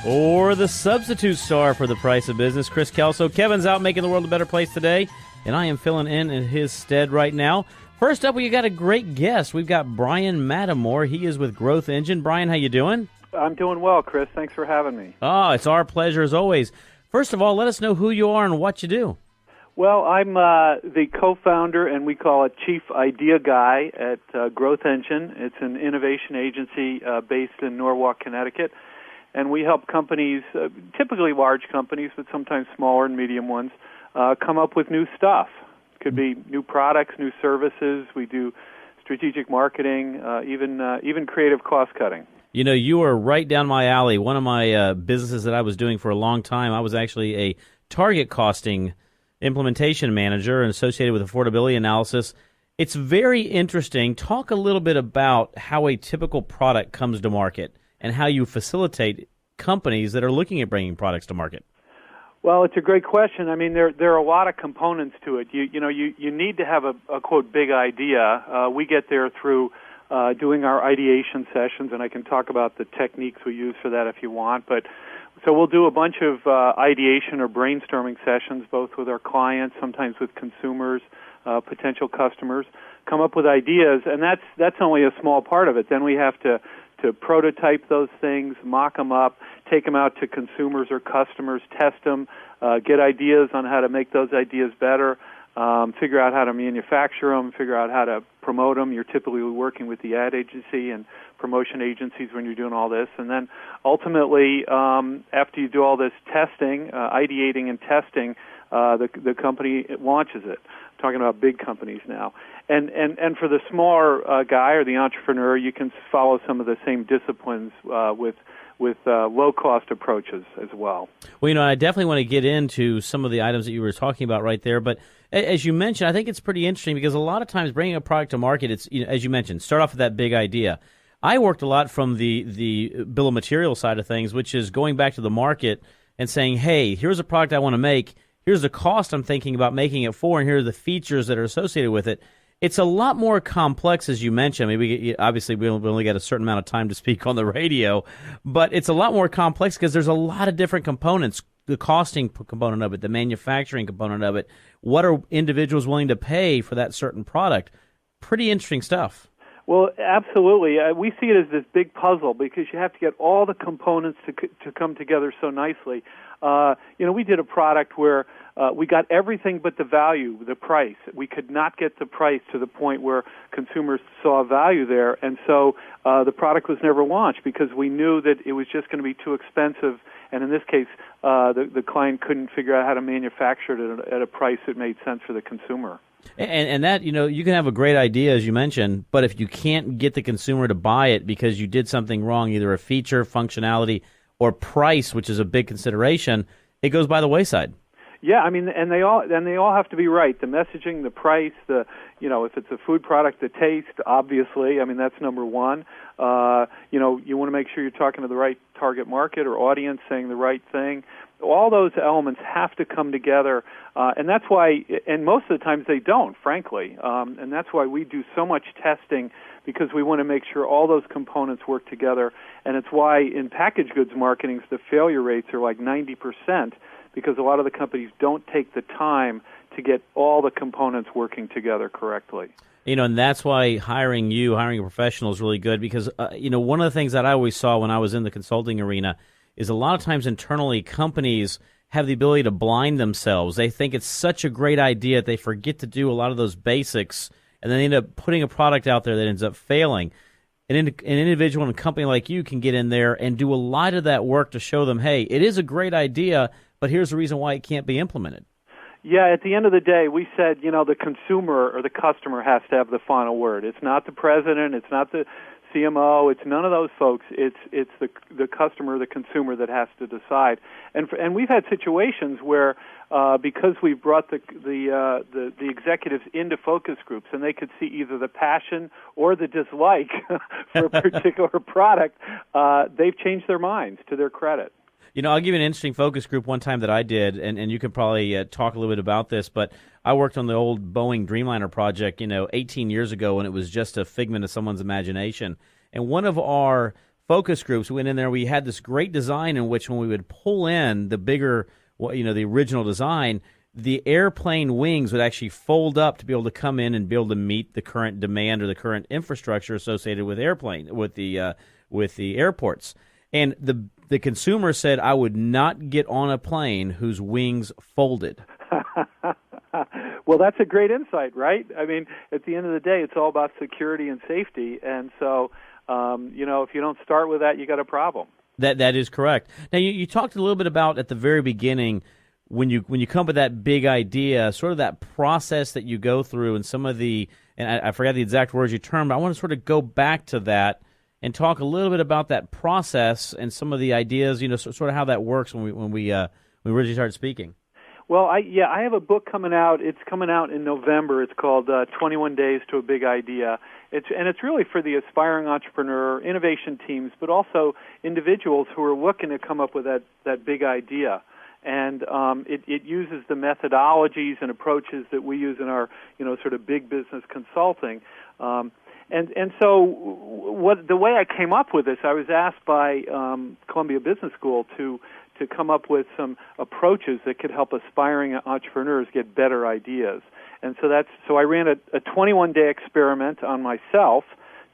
or the substitute star for the price of business, Chris Kelso. Kevin's out making the world a better place today, and I am filling in his stead right now. First up, we got a great guest. We've got Bryan Mattimore. He is with Growth Engine. Bryan, how you doing? I'm doing well, Chris. Thanks for having me. Oh, it's our pleasure as always. First of all, let us know who you are and what you do. Well, I'm the co-founder, and we call it Chief Idea Guy at Growth Engine. It's an innovation agency based in Norwalk, Connecticut. And we help companies, typically large companies, but sometimes smaller and medium ones, come up with new stuff. It could be new products, new services. We do strategic marketing, even creative cost-cutting. You know, you are right down my alley. One of my businesses that I was doing for a long time, I was actually a target costing implementation manager and associated with affordability analysis. It's very interesting. Talk a little bit about how a typical product comes to market and how you facilitate companies that are looking at bringing products to market. Well, it's a great question. I mean, there are a lot of components to it. You need to have a quote big idea. We get there through doing our ideation sessions, and I can talk about the techniques we use for that if you want. But so we'll do a bunch of ideation or brainstorming sessions, both with our clients, sometimes with consumers, potential customers, come up with ideas, and that's only a small part of it. Then we have to prototype those things, mock them up, take them out to consumers or customers, test them, get ideas on how to make those ideas better, figure out how to manufacture them, figure out how to promote them. You're typically working with the ad agency and promotion agencies when you're doing all this. And then ultimately, after you do all this testing, ideating and testing, the company launches it. I'm talking about big companies now. And for the smaller guy or the entrepreneur, you can follow some of the same disciplines with low-cost approaches as well. Well, you know, I definitely want to get into some of the items that you were talking about right there. But as you mentioned, I think it's pretty interesting because a lot of times bringing a product to market, it's, you know, as you mentioned, start off with that big idea. I worked a lot from the bill of material side of things, which is going back to the market and saying, hey, here's a product I want to make. Here's the cost I'm thinking about making it for, and here are the features that are associated with it. It's a lot more complex, as you mentioned. I mean, obviously, we only got a certain amount of time to speak on the radio, but it's a lot more complex because there's a lot of different components, the costing component of it, the manufacturing component of it. What are individuals willing to pay for that certain product? Pretty interesting stuff. Well, absolutely. We see it as this big puzzle because you have to get all the components to come together so nicely. We did a product where we got everything but the value, the price. We could not get the price to the point where consumers saw value there, and so the product was never launched because we knew that it was just going to be too expensive, and in this case, the client couldn't figure out how to manufacture it at a price that made sense for the consumer. And that, you know, you can have a great idea, as you mentioned, but if you can't get the consumer to buy it because you did something wrong, either a feature, functionality, or price, which is a big consideration, it goes by the wayside. Yeah, I mean, and they all have to be right. The messaging, the price, if it's a food product, the taste, obviously. I mean, that's number one. You want to make sure you're talking to the right target market or audience, saying the right thing. All those elements have to come together, and that's why, and most of the times they don't, frankly, and that's why we do so much testing, because we want to make sure all those components work together, and it's why in packaged goods marketing, the failure rates are like 90%, because a lot of the companies don't take the time to get all the components working together correctly. You know, and that's why hiring a professional is really good, because, one of the things that I always saw when I was in the consulting arena is a lot of times internally companies have the ability to blind themselves. They think it's such a great idea that they forget to do a lot of those basics, and then they end up putting a product out there that ends up failing. An individual in a company like you can get in there and do a lot of that work to show them, hey, it is a great idea, but here's the reason why it can't be implemented. Yeah, at the end of the day, we said, the consumer or the customer has to have the final word. It's not the president, it's not the CMO, it's none of those folks. It's the customer, the consumer that has to decide. And we've had situations where because we brought the executives into focus groups, and they could see either the passion or the dislike for a particular product, they've changed their minds, to their credit. You know, I'll give you an interesting focus group one time that I did, and you could probably talk a little bit about this, but I worked on the old Boeing Dreamliner project, 18 years ago, and it was just a figment of someone's imagination. And one of our focus groups. We went in there. We had this great design in which when we would pull in the bigger, the original design, the airplane wings would actually fold up to be able to come in and be able to meet the current demand or the current infrastructure associated with the airports. And the consumer said, I would not get on a plane whose wings folded. Well, that's a great insight, right? I mean, at the end of the day, it's all about security and safety. And so, if you don't start with that, you got a problem. That is correct. Now, you talked a little bit about at the very beginning when you come up with that big idea, sort of that process that you go through and some of the, and I forgot the exact words you termed, but I want to sort of go back to that and talk a little bit about that process and some of the ideas, sort of how that works when we originally started speaking. Well, I have a book coming out. It's coming out in November. It's called 21 Days to a Big Idea. It's really for the aspiring entrepreneur, innovation teams, but also individuals who are looking to come up with that big idea. And it uses the methodologies and approaches that we use in our sort of big business consulting. And so the way I came up with this, I was asked by Columbia Business School to come up with some approaches that could help aspiring entrepreneurs get better ideas. And so I ran a 21-day experiment on myself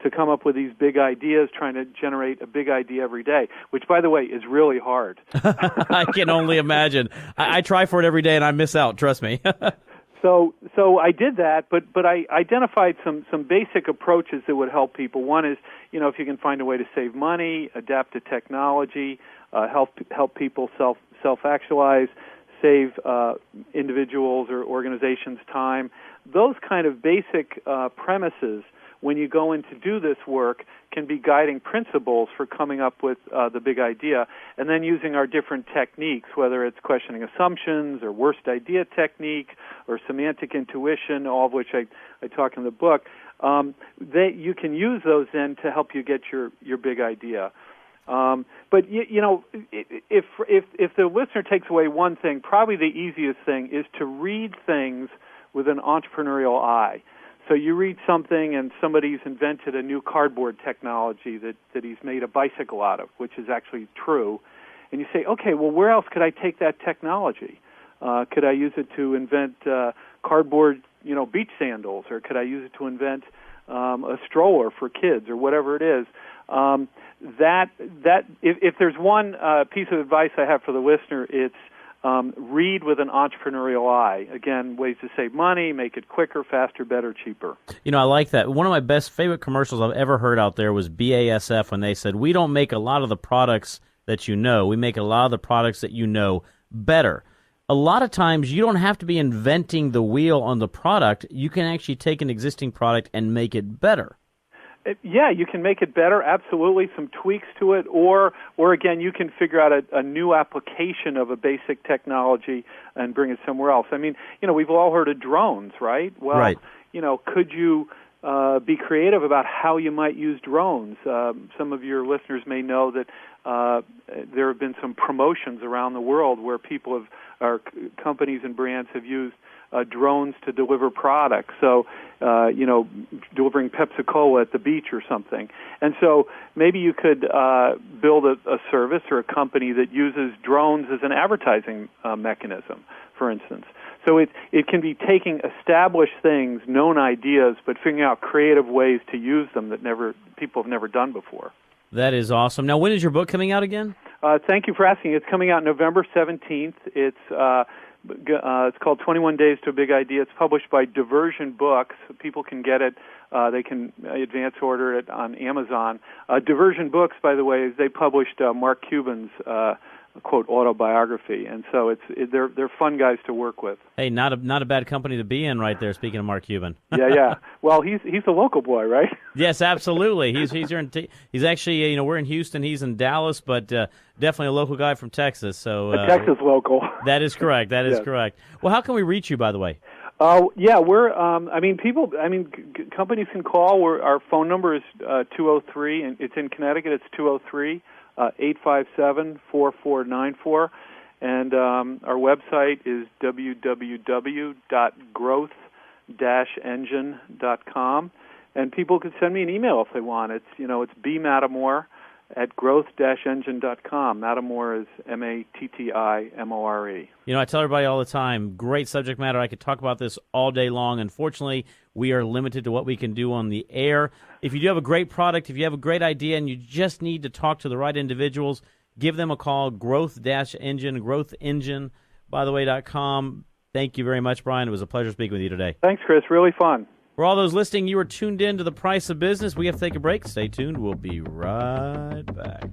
to come up with these big ideas, trying to generate a big idea every day, which, by the way, is really hard. I can only imagine. I try for it every day, and I miss out, trust me. So I did that, but I identified some basic approaches that would help people. One is, if you can find a way to save money, adapt to technology, help people self-actualize, save individuals or organizations time. Those kind of basic premises, when you go in to do this work, can be guiding principles for coming up with the big idea, and then using our different techniques, whether it's questioning assumptions or worst idea technique or semantic intuition, all of which I talk in the book. You can use those then to help you get your big idea. But if the listener takes away one thing, probably the easiest thing is to read things with an entrepreneurial eye. So you read something and somebody's invented a new cardboard technology that he's made a bicycle out of, which is actually true. And you say, okay, well, where else could I take that technology? Could I use it to invent cardboard, beach sandals, or could I use it to invent a stroller for kids, or whatever it is? If there's one piece of advice I have for the listener, it's read with an entrepreneurial eye. Again, ways to save money, make it quicker, faster, better, cheaper. I like that. One of my best favorite commercials I've ever heard out there was BASF when they said, we don't make a lot of the products that you know. We make a lot of the products that you know better. A lot of times you don't have to be inventing the wheel on the product. You can actually take an existing product and make it better. Yeah, you can make it better, absolutely, some tweaks to it, or again, you can figure out a new application of a basic technology and bring it somewhere else. I mean, we've all heard of drones, right? Well, right. Could you be creative about how you might use drones? Some of your listeners may know that there have been some promotions around the world where companies and brands have used drones to deliver products. So, delivering Pepsi-Cola at the beach or something. And so maybe you could build a service or a company that uses drones as an advertising mechanism, for instance. So it can be taking established things, known ideas, but figuring out creative ways to use them that people have never done before. That is awesome. Now, when is your book coming out again? Thank you for asking. It's coming out November 17th. It's called 21 Days to a Big Idea. It's published by Diversion Books. People can get it. They can advance order it on Amazon. Diversion Books, by the way, they published Mark Cuban's quote autobiography, and so they're fun guys to work with. Hey, not a bad company to be in, right there. Speaking of Mark Cuban. Yeah. Well, he's a local boy, right? Yes, absolutely. He's here. He's actually we're in Houston. He's in Dallas, but definitely a local guy from Texas. So a Texas local. That is correct. That is correct. Well, how can we reach you, by the way? We're. Companies can call. Our phone number is 203, and it's in Connecticut. It's 203. 857-4494, and our website is www.growth-engine.com, and people can send me an email if they want. It's Mattimore at growth-engine.com. Mattimore is Mattimore. You know, I tell everybody all the time, great subject matter. I could talk about this all day long. Unfortunately, we are limited to what we can do on the air. If you do have a great product, if you have a great idea, and you just need to talk to the right individuals, give them a call, growth-engine, growthengine.com. Thank you very much, Bryan. It was a pleasure speaking with you today. Thanks, Chris. Really fun. For all those listening, you are tuned in to The Price of Business. We have to take a break. Stay tuned. We'll be right back.